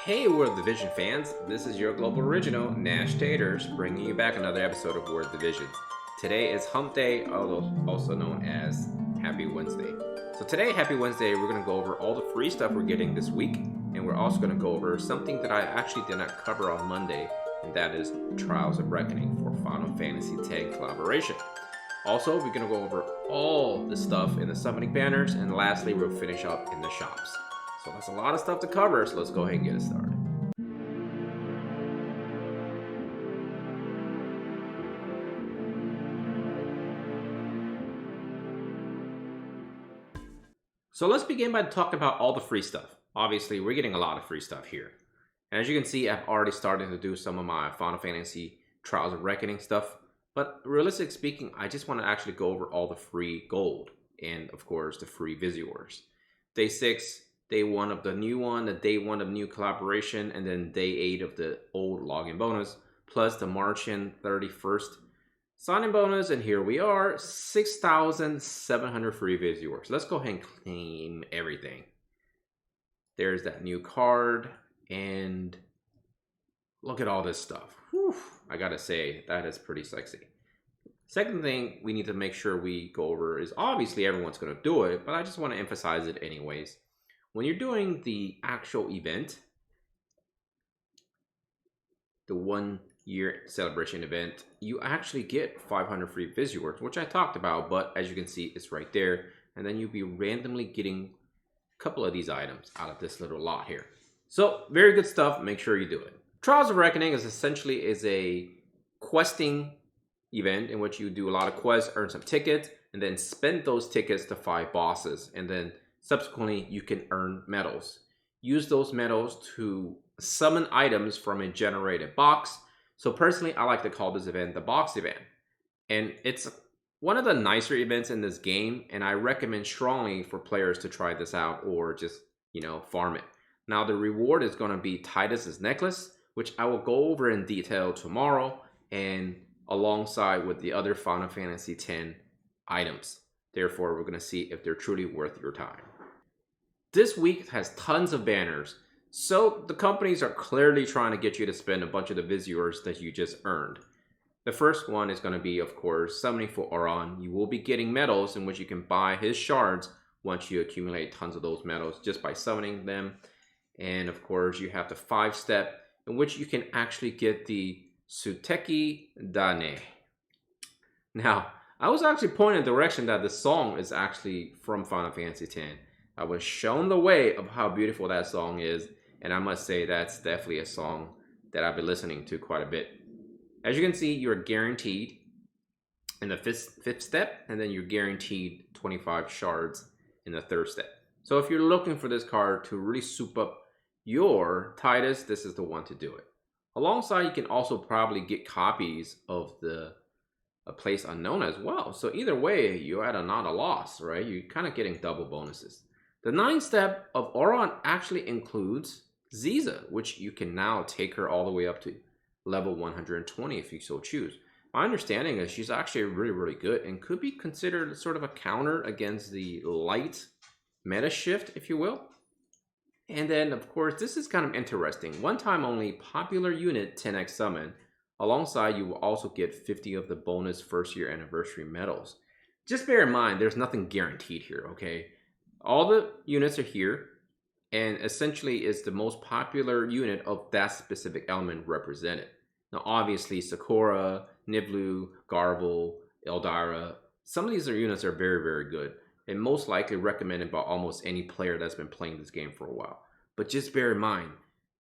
Hey, World Division fans, this is your global original, Nashtaters, bringing you back another episode of World Divisions. Today is Hump Day, also known as Happy Wednesday. So today, Happy Wednesday, we're going to go over all the free stuff we're getting this week, and we're also going to go over something that I actually did not cover on Monday, and that is Trials of Reckoning for Final Fantasy X collaboration. Also, we're going to go over all the stuff in the summoning banners, and lastly, we'll finish up in the shops. So that's a lot of stuff to cover, so let's go ahead and get it started. So let's begin by talking about all the free stuff. Obviously, we're getting a lot of free stuff here. And as you can see, I've already started to do some of my Final Fantasy Trials of Reckoning stuff. But realistically speaking, I just want to actually go over all the free gold. And of course, the free Visitors. Day 6, Day 1 of the new one, the Day 1 of new collaboration, and then Day 8 of the old login bonus, plus the Martian 31st sign-in bonus, and here we are, 6,700 free Visitors. Let's go ahead and claim everything. There's that new card, and look at all this stuff. Whew, I gotta say, that is pretty sexy. Second thing we need to make sure we go over is, obviously everyone's gonna do it, but I just want to emphasize it anyways. When you're doing the actual event, the 1 year celebration event, you actually get 500 free Visitors, which I talked about, but as you can see, it's right there. And then you'll be randomly getting a couple of these items out of this little lot here. So very good stuff. Make sure you do it. Trials of Reckoning is essentially a questing event in which you do a lot of quests, earn some tickets, and then spend those tickets to fight bosses. And then subsequently, you can earn medals. Use those medals to summon items from a generated box. So personally, I like to call this event the box event. And it's one of the nicer events in this game, and I recommend strongly for players to try this out or just, farm it. Now, the reward is going to be Tidus's necklace, which I will go over in detail tomorrow and alongside with the other Final Fantasy X items. Therefore, we're going to see if they're truly worth your time. This week has tons of banners, so the companies are clearly trying to get you to spend a bunch of the Visitors that you just earned. The first one is going to be, of course, summoning for Auron. You will be getting medals in which you can buy his shards once you accumulate tons of those medals just by summoning them. And of course, you have the 5-step in which you can actually get the Suteki Dane. Now, I was actually pointing in the direction that the song is actually from Final Fantasy X. I was shown the way of how beautiful that song is, and I must say that's definitely a song that I've been listening to quite a bit. As you can see, you're guaranteed in the fifth step, and then you're guaranteed 25 shards in the 3rd step. So if you're looking for this card to really soup up your Tidus, this is the one to do it. Alongside, you can also probably get copies of a Place Unknown as well. So either way, you're at not a loss, right? You're kind of getting double bonuses. The 9th step of Auron actually includes Ziza, which you can now take her all the way up to level 120 if you so choose. My understanding is she's actually really, really good and could be considered sort of a counter against the light meta shift, if you will. And then, of course, this is kind of interesting. One time only popular unit 10x summon. Alongside, you will also get 50 of the bonus 1st year anniversary medals. Just bear in mind, there's nothing guaranteed here, okay? All the units are here, and essentially is the most popular unit of that specific element represented. Now, obviously, Sakura, Niblu, Garble, Eldira, some of these units are very, very good, and most likely recommended by almost any player that's been playing this game for a while. But just bear in mind,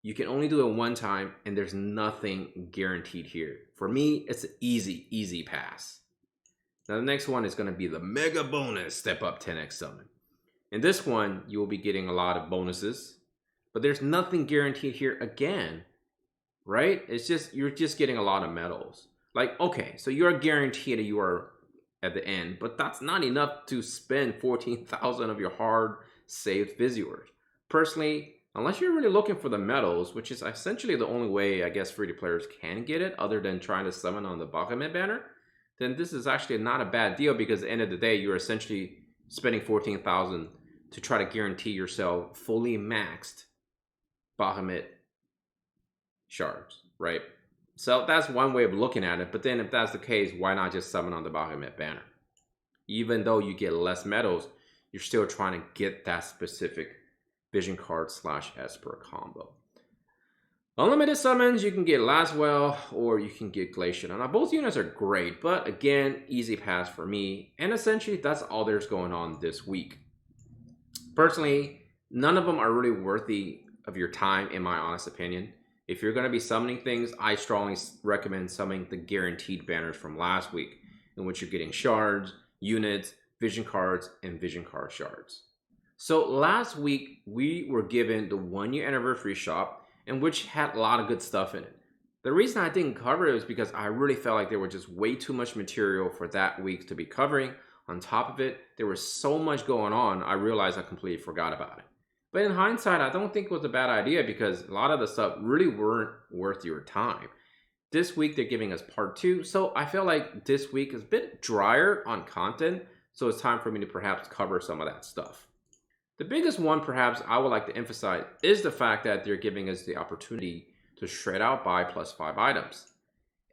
you can only do it one time, and there's nothing guaranteed here. For me, it's an easy pass. Now, the next one is going to be the Mega Bonus Step Up 10x Summon. In this one, you will be getting a lot of bonuses, but there's nothing guaranteed here again, right? It's just, you're just getting a lot of medals. Like, okay, so you're guaranteed that you are at the end, but that's not enough to spend 14,000 of your hard saved Visitors. Personally, unless you're really looking for the medals, which is essentially the only way, I guess, free-to players can get it, other than trying to summon on the Bahamut banner, then this is actually not a bad deal, because at the end of the day, you're essentially spending 14,000 to try to guarantee yourself fully maxed Bahamut shards, right? So that's one way of looking at it. But then if that's the case, why not just summon on the Bahamut banner? Even though you get less medals, you're still trying to get that specific vision card / Esper combo. Unlimited summons, you can get Laswell or you can get Glacier. Now both units are great, but again, easy pass for me. And essentially that's all there's going on this week. Personally, none of them are really worthy of your time in my honest opinion. If you're going to be summoning things, I strongly recommend summoning the guaranteed banners from last week, in which you're getting shards, units, vision cards, and vision card shards. So last week, we were given the 1-year anniversary shop, and which had a lot of good stuff in it. The reason I didn't cover it was because I really felt like there was just way too much material for that week to be covering. On top of it, there was so much going on, I realized I completely forgot about it. But in hindsight, I don't think it was a bad idea because a lot of the stuff really weren't worth your time. This week, they're giving us part 2, so I feel like this week is a bit drier on content, so it's time for me to perhaps cover some of that stuff. The biggest one perhaps I would like to emphasize is the fact that they're giving us the opportunity to shred out buy +5 items.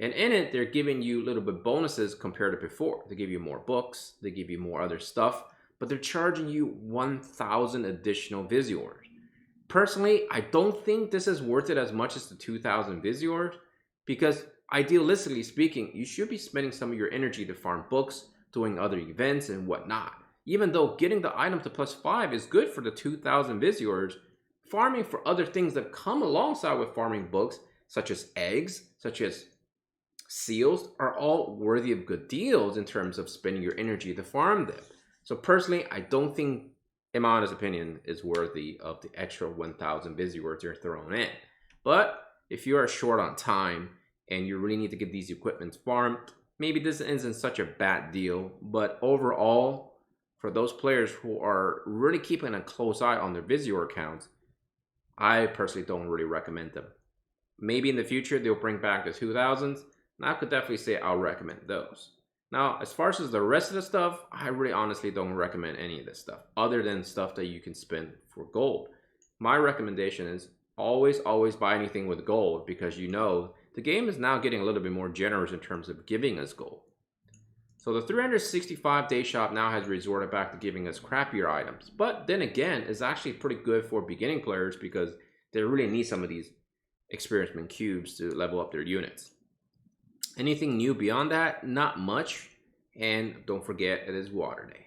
And in it, they're giving you a little bit bonuses compared to before. They give you more books, they give you more other stuff, but they're charging you 1,000 additional Visiors. Personally, I don't think this is worth it as much as the 2,000 Visiors, because idealistically speaking, you should be spending some of your energy to farm books, doing other events and whatnot. Even though getting the item to +5 is good for the 2,000 Visiors, farming for other things that come alongside with farming books, such as eggs, such as seals, are all worthy of good deals in terms of spending your energy to farm them. So personally, I don't think, in my honest opinion, is worthy of the extra 1,000 Visiors you're throwing in. But if you are short on time and you really need to get these equipments farmed, maybe this isn't such a bad deal. But overall, for those players who are really keeping a close eye on their Visior accounts, I personally don't really recommend them. Maybe in the future they'll bring back the 2000s, and I could definitely say I'll recommend those. Now, as far as the rest of the stuff, I really honestly don't recommend any of this stuff, other than stuff that you can spend for gold. My recommendation is always buy anything with gold, because you know the game is now getting a little bit more generous in terms of giving us gold. So the 365-day shop now has resorted back to giving us crappier items. But then again, it's actually pretty good for beginning players because they really need some of these experiment cubes to level up their units. Anything new beyond that? Not much. And don't forget, it is Water Day.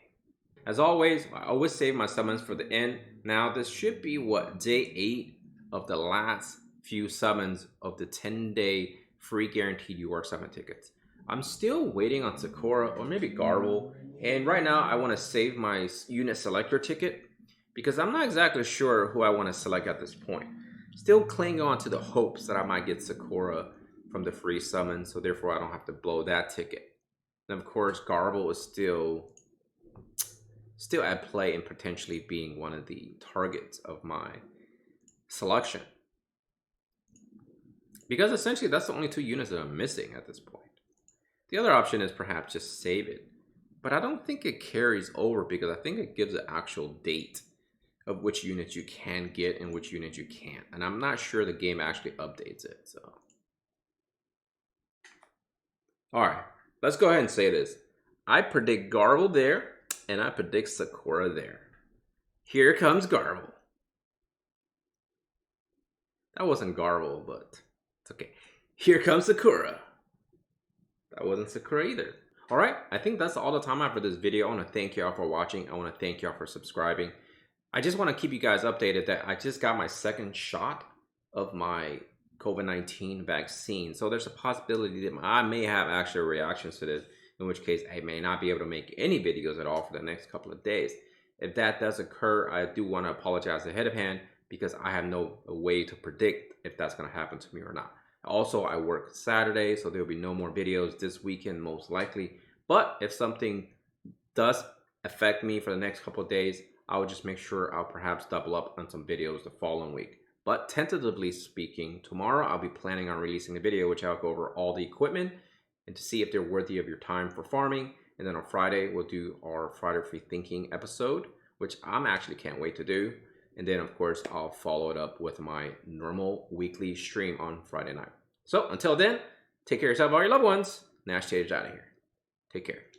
As always, I always save my summons for the end. Now this should be day 8 of the last few summons of the 10-day free guaranteed UR summon tickets. I'm still waiting on Sakura or maybe Garble, and right now I want to save my unit selector ticket because I'm not exactly sure who I want to select at this point. Still clinging on to the hopes that I might get Sakura from the free summon, so therefore I don't have to blow that ticket. And of course, Garble is still at play and potentially being one of the targets of my selection, because essentially that's the only 2 units that I'm missing at this point. The other option is perhaps just save it, but I don't think it carries over because I think it gives an actual date of which units you can get and which units you can't, and I'm not sure the game actually updates it. So all right, let's go ahead and say this. I predict Garble there, and I predict Sakura there. Here comes Garble. That wasn't Garble, but it's okay. Here comes Sakura. That wasn't Sakura either. Alright, I think that's all the time I have for this video. I want to thank y'all for watching. I want to thank y'all for subscribing. I just want to keep you guys updated that I just got my 2nd shot of my COVID-19 vaccine. So there's a possibility that I may have actual reactions to this, in which case I may not be able to make any videos at all for the next couple of days. If that does occur, I do want to apologize ahead of hand because I have no way to predict if that's going to happen to me or not. Also, I work Saturday, so there'll be no more videos this weekend, most likely. But if something does affect me for the next couple of days, I will just make sure I'll perhaps double up on some videos the following week. But tentatively speaking, tomorrow I'll be planning on releasing a video which I'll go over all the equipment and to see if they're worthy of your time for farming. And then on Friday, we'll do our Friday Free Thinking episode, which I'm actually can't wait to do. And then, of course, I'll follow it up with my normal weekly stream on Friday night. So until then, take care of yourself and all your loved ones. Nashtaters out of here. Take care.